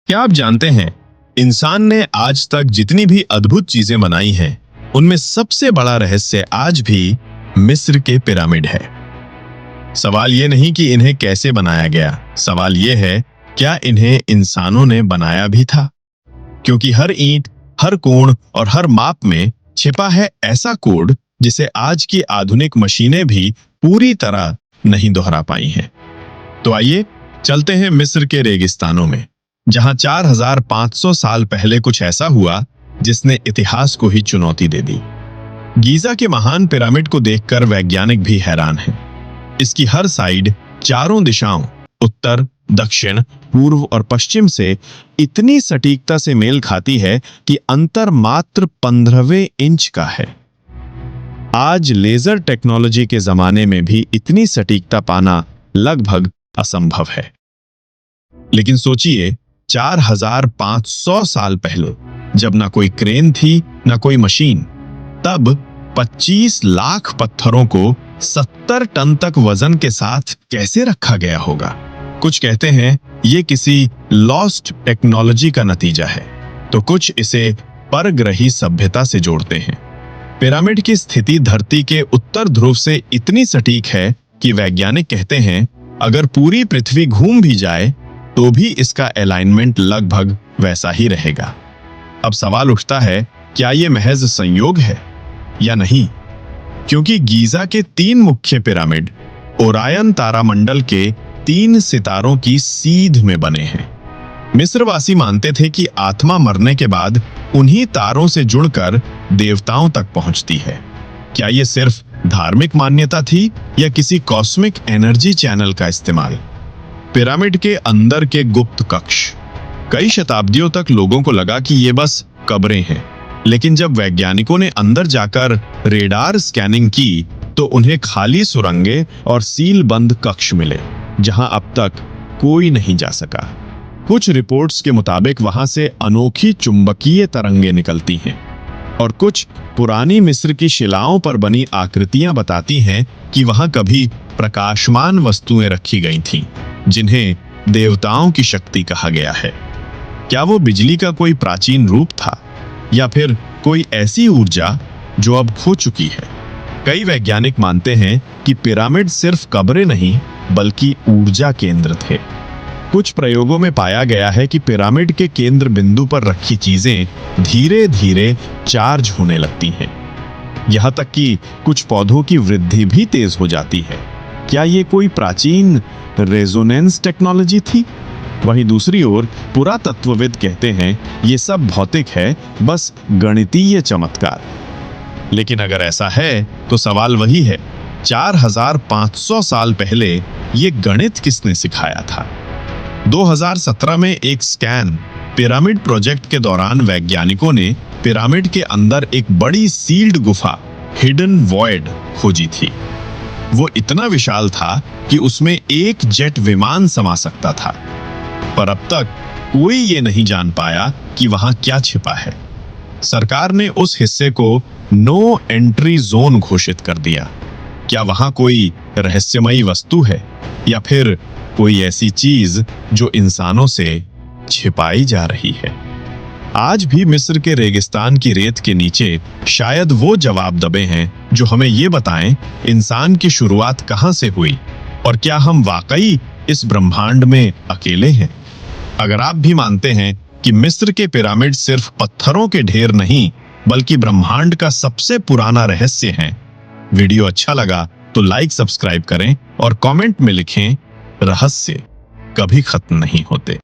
क्या आप जानते हैं, इंसान ने आज तक जितनी भी अद्भुत चीजें बनाई हैं, उनमें सबसे बड़ा रहस्य आज भी मिस्र के पिरामिड है। सवाल ये नहीं कि इन्हें कैसे बनाया गया, सवाल ये है क्या इन्हें इंसानों ने बनाया भी था। क्योंकि हर ईंट, हर कोण और हर माप में छिपा है ऐसा कोड जिसे आज की आधुनिक मशीनें भी पूरी तरह नहीं दोहरा पाई हैं। तो आइए चलते हैं मिस्र के रेगिस्तानों में, जहां 4500 साल पहले कुछ ऐसा हुआ जिसने इतिहास को ही चुनौती दे दी। गीजा के महान पिरामिड को देखकर वैज्ञानिक भी हैरान हैं। इसकी हर साइड चारों दिशाओं, उत्तर, दक्षिण, पूर्व और पश्चिम से इतनी सटीकता से मेल खाती है कि अंतर मात्र 15वें इंच का है। आज लेजर टेक्नोलॉजी के जमाने में भी इतनी सटीकता पाना लगभग असंभव है। लेकिन सोचिए, 4500 साल पहले, जब ना कोई क्रेन थी ना कोई मशीन, तब 25 लाख पत्थरों को 70 टन तक वजन के साथ कैसे रखा गया होगा। कुछ कहते हैं ये किसी लॉस्ट टेक्नोलॉजी का नतीजा है, तो कुछ इसे परग्रही सभ्यता से जोड़ते हैं। पिरामिड की स्थिति धरती के उत्तर ध्रुव से इतनी सटीक है कि वैज्ञानिक कहते हैं अगर पूरी पृथ्वी घूम भी जाए तो भी इसका अलाइनमेंट लगभग वैसा ही रहेगा। अब सवाल उठता है, क्या यह महज संयोग है या नहीं? क्योंकि गीजा के 3 मुख्य पिरामिड ओरायन तारामंडल के 3 सितारों की सीध में बने हैं। मिस्रवासी मानते थे कि आत्मा मरने के बाद उन्हीं तारों से जुड़कर देवताओं तक पहुंचती है। क्या यह सिर्फ धार्मिक मान्यता थी या किसी कॉस्मिक एनर्जी चैनल का इस्तेमाल? पिरामिड के अंदर के गुप्त कक्ष, कई शताब्दियों तक लोगों को लगा कि ये बस कब्रें हैं, लेकिन जब वैज्ञानिकों ने अंदर जाकर रेडार स्कैनिंग की तो उन्हें खाली सुरंगें और सील बंद कक्ष मिले, जहां अब तक कोई नहीं जा सका। कुछ रिपोर्ट्स के मुताबिक वहां से अनोखी चुंबकीय तरंगें निकलती हैं, और कुछ पुरानी मिस्र की शिलाओं पर बनी आकृतियां बताती हैं कि वहां कभी प्रकाशमान वस्तुएं रखी गई थीं, जिन्हें देवताओं की शक्ति कहा गया है। क्या वो बिजली का कोई प्राचीन रूप था या फिर कोई ऐसी ऊर्जा जो अब खो चुकी है? कई वैज्ञानिक मानते हैं कि पिरामिड सिर्फ कब्रें नहीं बल्कि ऊर्जा केंद्र थे। कुछ प्रयोगों में पाया गया है कि पिरामिड के केंद्र बिंदु पर रखी चीजें धीरे धीरे चार्ज होने लगती हैं, यहां तक कि कुछ पौधों की वृद्धि भी तेज हो जाती है। क्या ये कोई प्राचीन रेजोनेंस टेक्नोलॉजी थी? वहीं दूसरी ओर पुरातत्वविद कहते हैं ये सब भौतिक है, बस गणितीय चमत्कार। लेकिन अगर ऐसा है तो सवाल वही है, 4500 साल पहले ये गणित किसने सिखाया था? 2017 में एक स्कैन पिरामिड प्रोजेक्ट के दौरान वैज्ञानिकों ने पिरामिड के अंदर एक बड़ी सील्ड गुफा, हिडन वॉइड, खोजी थी। वो इतना विशाल था कि उसमें एक जेट विमान समा सकता था, पर अब तक कोई ये नहीं जान पाया कि वहां क्या छिपा है। सरकार ने उस हिस्से को नो एंट्री जोन घोषित कर दिया। क्या वहां कोई रहस्यमयी वस्तु है या फिर कोई ऐसी चीज जो इंसानों से छिपाई जा रही है? आज भी मिस्र के रेगिस्तान की रेत के नीचे शायद वो जवाब दबे हैं जो हमें ये बताएं इंसान की शुरुआत कहां से हुई और क्या हम वाकई इस ब्रह्मांड में अकेले हैं। अगर आप भी मानते हैं कि मिस्र के पिरामिड सिर्फ पत्थरों के ढेर नहीं बल्कि ब्रह्मांड का सबसे पुराना रहस्य हैं, वीडियो अच्छा लगा तो लाइक, सब्सक्राइब करें और कमेंट में लिखें, रहस्य कभी खत्म नहीं होते।